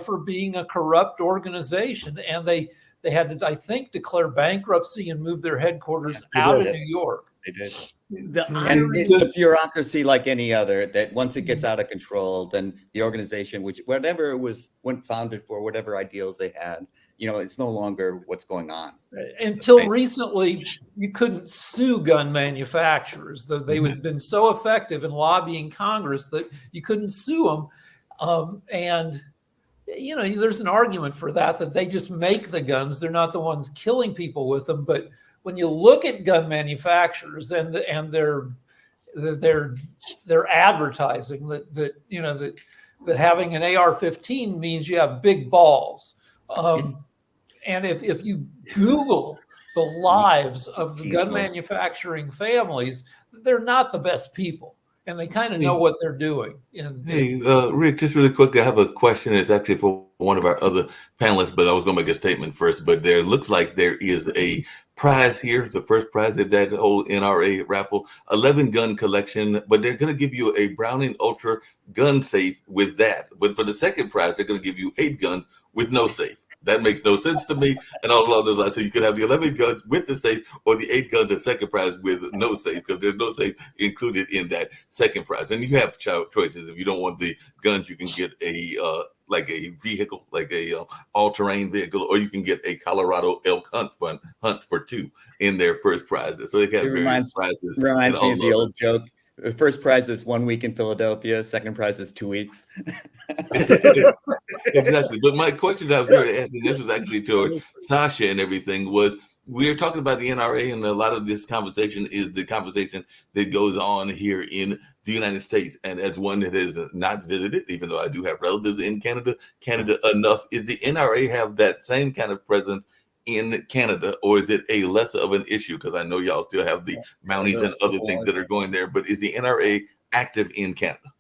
for being a corrupt organization, and they had to, I think, declare bankruptcy and move their headquarters out of New York. They did. And it's a bureaucracy like any other, that once it gets out of control, then the organization, whatever it was founded for, whatever ideals they had, it's no longer what's going on. Until recently, you couldn't sue gun manufacturers. They had been so effective in lobbying Congress that you couldn't sue them. And there's an argument for that they just make the guns. They're not the ones killing people with them. But when you look at gun manufacturers and their advertising that having an AR-15 means you have big balls. And if you Google the lives of the gun manufacturing families, they're not the best people. And they kind of know what they're doing. Hey, Rick, just really quick, I have a question. It's actually for one of our other panelists, but I was going to make a statement first. But there looks like there is a prize here. It's the first prize of that whole NRA raffle, 11 gun collection. But they're going to give you a Browning Ultra gun safe with that. But for the second prize, they're going to give you 8 guns with no safe. That makes no sense to me. And all along those lines, so you could have the 11 guns with the safe, or the 8 guns at second prize with no safe, because there's no safe included in that second prize. And you have choices. If you don't want the guns, you can get a like a vehicle, like a all-terrain vehicle, or you can get a Colorado elk hunt for 2 in their first prizes. So they have various prizes. Reminds me of the old joke. The first prize is 1 week in Philadelphia. Second prize is 2 weeks. Exactly. But my question that I was going to ask, and this was actually toward Sasha and everything, was we're talking about the NRA, and a lot of this conversation is the conversation that goes on here in the United States. And as one that has not visited, even though I do have relatives in Canada enough, is the NRA have that same kind of presence in Canada, or is it a less of an issue? Because I know y'all still have the Mounties and other things that are going there, but is the NRA active in Canada?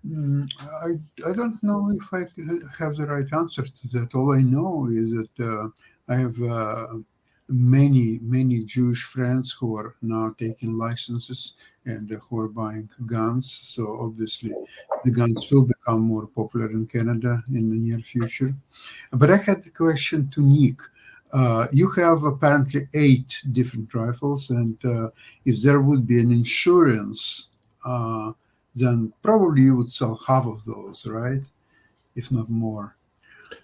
I don't know if I have the right answer to that. All I know is that I have many Jewish friends who are now taking licenses and who are buying guns. So obviously the guns will become more popular in Canada in the near future. But I had a question to Nick. You have apparently 8 different rifles, and if there would be an insurance, then probably you would sell half of those, right? If not more.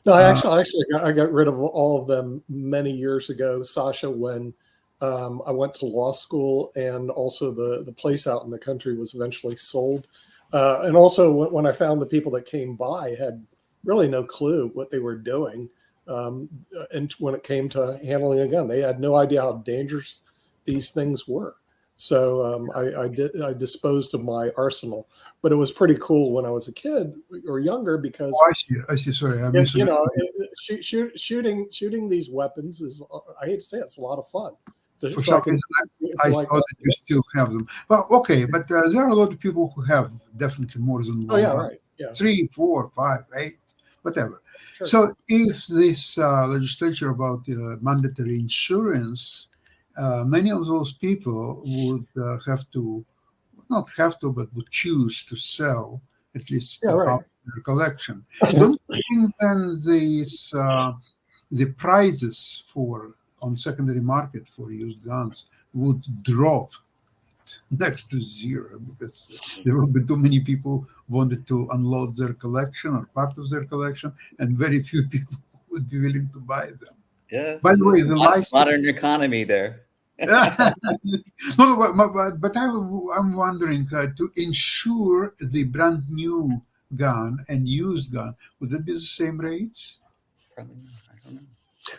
No, I got rid of all of them many years ago, Sasha, when I went to law school, and also the place out in the country was eventually sold. And also when I found the people that came by had really no clue what they were doing. And when it came to handling a gun, they had no idea how dangerous these things were. So I disposed of my arsenal, but it was pretty cool when I was a kid or younger because I see. Sorry, I missed it. Shooting these weapons is, I hate to say it, it's a lot of fun. For some reason, I saw that you still have them. Well, okay, but there are a lot of people who have definitely more than one. Right. Yeah. 3, 4, 5, 8, whatever. Sure. So if this legislature about mandatory insurance, many of those people would but would choose to sell at least half their collection. Don't you think then the prices on secondary market for used guns would drop next to zero because there will be too many people wanted to unload their collection or part of their collection, and very few people would be willing to buy them. Yeah. By the way, the license, modern economy there. No, but I'm wondering to insure the brand new gun and used gun, would it be the same rates? Probably not. I don't know.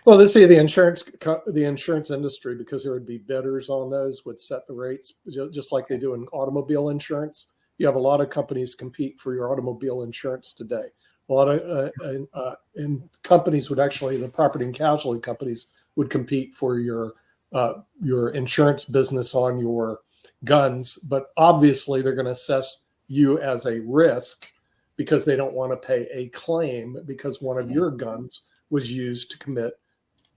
Well, they say the insurance industry, because there would be bidders on those, would set the rates just like they do in automobile insurance. You have a lot of companies compete for your automobile insurance today. A lot of and companies would actually, the property and casualty companies would compete for your insurance business on your guns, but obviously they're going to assess you as a risk because they don't want to pay a claim because one of your guns was used to commit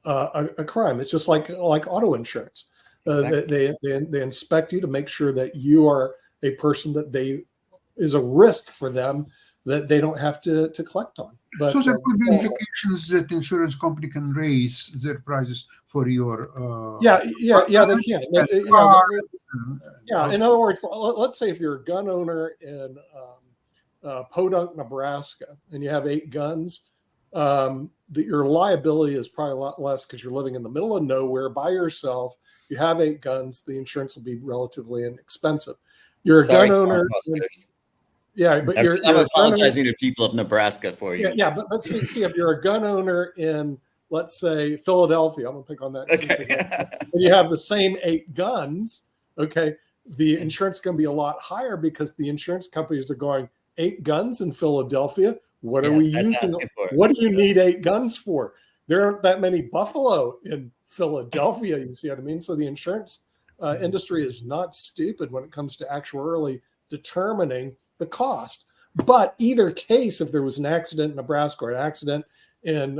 a crime. It's just like auto insurance. Exactly. They inspect you to make sure that you are a person that is a risk for them that they don't have to collect on. But, so there could be implications that the insurance company can raise their prices for your. They can. In other words, let's say if you're a gun owner in Podunk, Nebraska, and you have 8 guns, your liability is probably a lot less because you're living in the middle of nowhere by yourself. You have 8 guns, the insurance will be relatively inexpensive. You're a gun owner. Yeah, but I'm, you're I'm a gun owner- apologizing to people of Nebraska for you. Yeah, but let's see if you're a gun owner in, let's say, Philadelphia. I'm gonna pick on that. Okay. And you have the same 8 guns. Okay, the insurance is going to be a lot higher because the insurance companies are going 8 guns in Philadelphia. What are Yeah, we that's using? asking for it. What do you need 8 guns for? There aren't that many buffalo in Philadelphia. You see what I mean? So the insurance industry is not stupid when it comes to actuarially determining the cost. But either case, if there was an accident in Nebraska or an accident in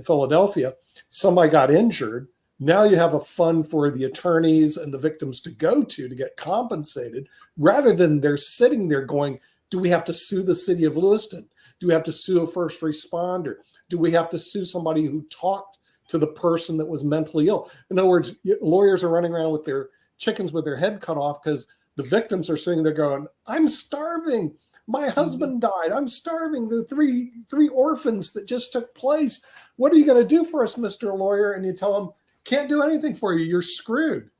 Philadelphia, somebody got injured. Now you have a fund for the attorneys and the victims to go to get compensated, rather than they're sitting there going, do we have to sue the city of Lewiston? Do we have to sue a first responder? Do we have to sue somebody who talked to the person that was mentally ill? In other words, lawyers are running around with their chickens with their head cut off because the victims are sitting there going, I'm starving. My husband died. I'm starving. The three orphans that just took place. What are you going to do for us, Mr. Lawyer? And you tell them, can't do anything for you. You're screwed.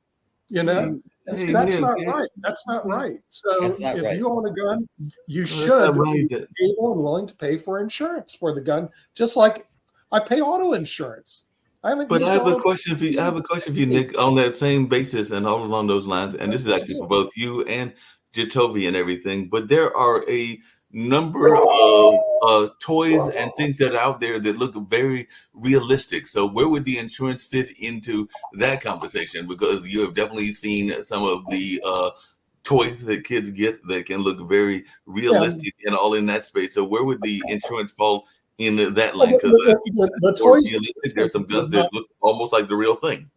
You know, and so that's not right. That's not right. So That's not if right. you own a gun, you That's should not right. be able and willing to pay for insurance for the gun, just like I pay auto insurance. I haven't. But used I have a auto- question for you. I have a question for you, Nick, on that same basis and all along those lines. And this is actually for both you and Jacoby and everything. But there are a number of toys and things that are out there that look very realistic. So where would the insurance fit into that conversation? Because you have definitely seen some of the toys that kids get that can look very realistic and all in that space. So where would the insurance fall in that line? Because the toys, there's some guns that look almost like the real thing.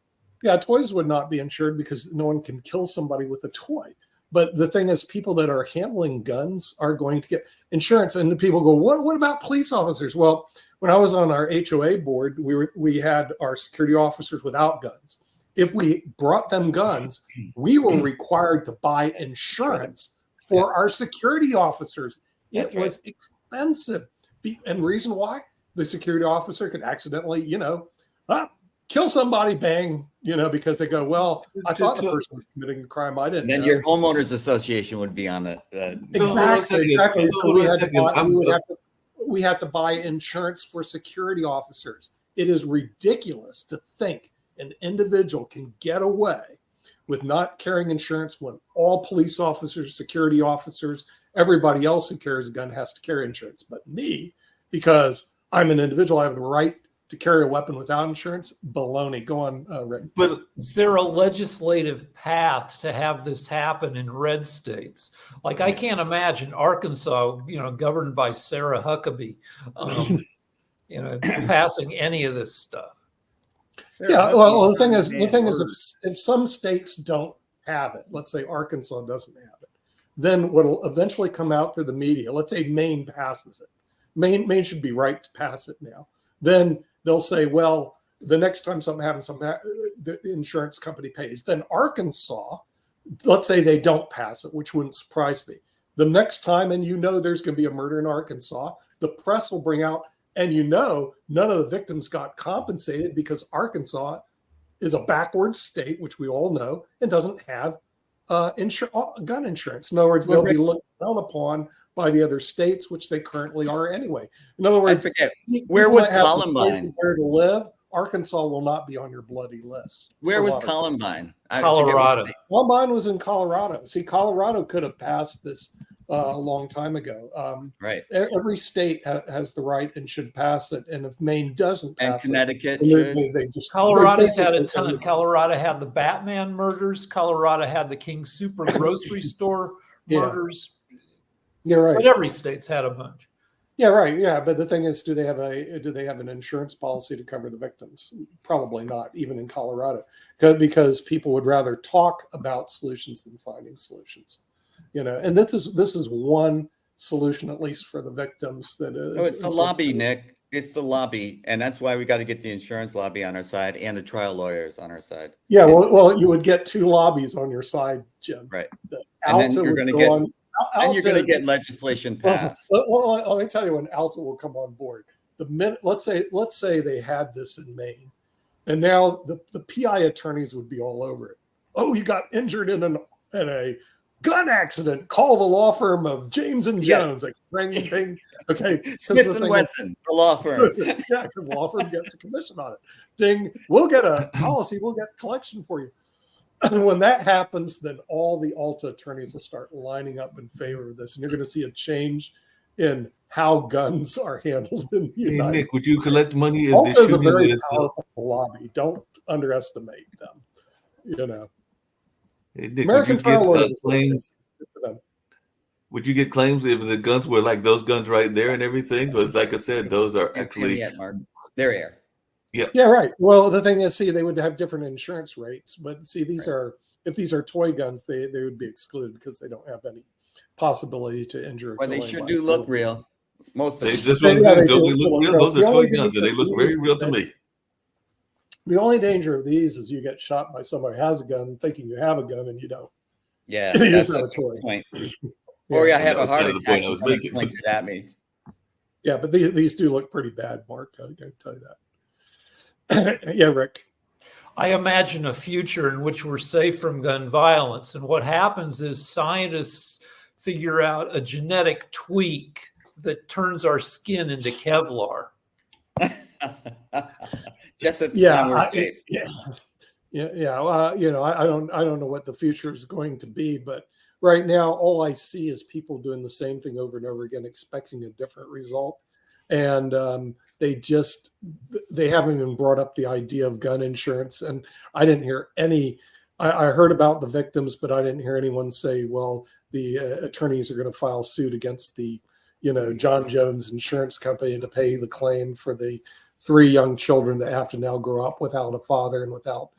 yeah, toys would not be insured because no one can kill somebody with a toy. But the thing is, people that are handling guns are going to get insurance. And people go, what about police officers? Well, when I was on our HOA board, we had our security officers without guns. If we brought them guns, we were required to buy insurance for our security officers. It was expensive. And reason why? The security officer could accidentally, kill somebody, bang, because they go, well, I thought the person was committing a crime. I didn't And then know. your homeowners association would be on the Exactly. So we had to buy insurance for security officers. It is ridiculous to think an individual can get away with not carrying insurance when all police officers, security officers, everybody else who carries a gun has to carry insurance. But me, because I'm an individual, I have the right to carry a weapon without insurance. Baloney. Go on, Rick. But Is there a legislative path to have this happen in red states? Like, I can't imagine Arkansas, governed by Sarah Huckabee, passing any of this stuff. Yeah, well, the thing is, if some states don't have it, let's say Arkansas doesn't have it, then what will eventually come out through the media, let's say Maine passes it. Maine should be right to pass it now. Then they'll say, well, the next time something happens, the insurance company pays. Then Arkansas, let's say they don't pass it, which wouldn't surprise me. The next time, and there's going to be a murder in Arkansas, the press will bring out, and none of the victims got compensated because Arkansas is a backward state, which we all know, and doesn't have gun insurance. In other words, they'll be looked down upon by the other states, which they currently are anyway. In other words, where was Columbine? Where to live? Arkansas will not be on your bloody list. Where was Columbine? Colorado. Columbine was in Colorado. See, Colorado could have passed this a long time ago. Right. Every state has the right and should pass it. And if Maine doesn't And pass Connecticut it, should. Colorado's had a ton. Colorado had the Batman murders. Colorado had the King Super grocery store murders. You're right. But every state's had a bunch. Yeah, right. Yeah, but the thing is, do they have an insurance policy to cover the victims? Probably not, even in Colorado, because people would rather talk about solutions than finding solutions. And this is one solution, at least for the victims. That is. No, it's the lobby, Nick. It's the lobby, and that's why we got to get the insurance lobby on our side and the trial lawyers on our side. Yeah, well, you would get 2 lobbies on your side, Jim. Right. And then you're going to get. And you're going to get legislation passed. Let me tell you when Alta will come on board. The minute, let's say they had this in Maine, and now the PI attorneys would be all over it. Oh, you got injured in a gun accident, call the law firm of James and Yeah. Jones. Like, ring, ding. Okay. 'cause Smith the and thing is- Wesson, the law firm. yeah, because law firm gets a commission on it. Ding, we'll get a policy, we'll get collection for you. When that happens, then all the Alta attorneys will start lining up in favor of this, and you're going to see a change in how guns are handled in the Hey, United Nick, would you collect money as Alta they is a shoot very in this? powerful lobby. Don't underestimate them. You know, Hey, Nick, American would you get trial lawyers. claims? Would you get claims if the guns were like those guns right there and everything? Because, like I said, those are Can't see them actually yet, Mark. They're air. Yeah, right. Well, the thing is, see, they would have different insurance rates, but see, these are if these are toy guns, they would be excluded because they don't have any possibility to injure. or Well, they kill sure anybody. do So- look real. Most of they them. just Yeah, don't they don't do they look look real. real. Those The are only toy guns, and they look very difference real to is me. The only danger of these is you get shot by somebody who has a gun, thinking you have a gun, and you don't. Yeah, You that's just have the a toy. point. Or I have That a was heart kind of the attack point I was and somebody making. points it at me. Yeah, but these do look pretty bad, Mark. I can tell you that. Yeah, Rick. I imagine a future in which we're safe from gun violence. And what happens is scientists figure out a genetic tweak that turns our skin into Kevlar. Just at the Yeah, time we're I- safe. yeah. You know, I don't know what the future is going to be, but right now, all I see is people doing the same thing over and over again, expecting a different result, and they haven't even brought up the idea of gun insurance. And I didn't hear any. I heard about the victims, but I didn't hear anyone say, "Well, the attorneys are going to file suit against the, John Jones Insurance Company to pay the claim for the 3 young children that have to now grow up without a father and without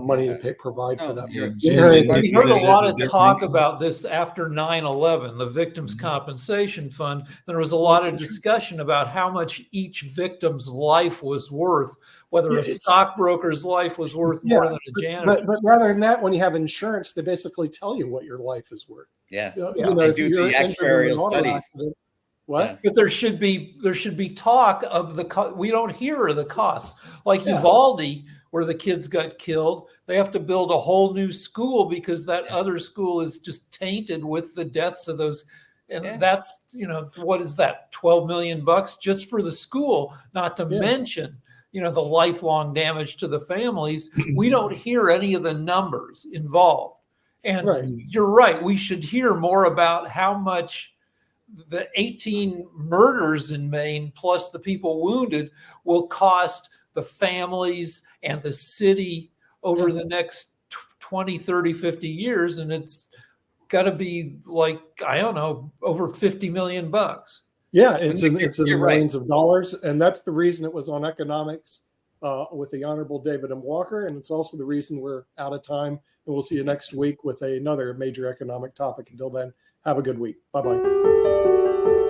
money to provide for Oh, them." you're- Jim, and We Nick, heard a that's lot a of different- talk about this after 9/11, the Victims' Compensation Fund. There was a lot of discussion about how much each victim's life was worth, whether a Yeah, it's- stockbroker's life was worth more than a janitor. But rather than that, when you have insurance, they basically tell you what your life is worth. Yeah. You Yeah. know, They if do you're the injured in an actuarial auto studies. accident- What? Yeah. But there should be talk of we don't hear the costs. Like Yeah. Uvalde, where the kids got killed, they have to build a whole new school because that other school is just tainted with the deaths of those. And Yeah. that's, what is that? $12 million just for the school, not to Yeah. mention, the lifelong damage to the families. We don't hear any of the numbers involved. And Right. you're right. We should hear more about how much the 18 murders in Maine, plus the people wounded, will cost the families and the city over the next 20, 30, 50 years. And it's got to be like, I don't know, over $50 million. Yeah, it's in You're right. millions of dollars, and that's the reason it was on economics with the Honorable David M. Walker, and it's also the reason we're out of time. And we'll see you next week with another major economic topic. Until then, have a good week. Bye bye.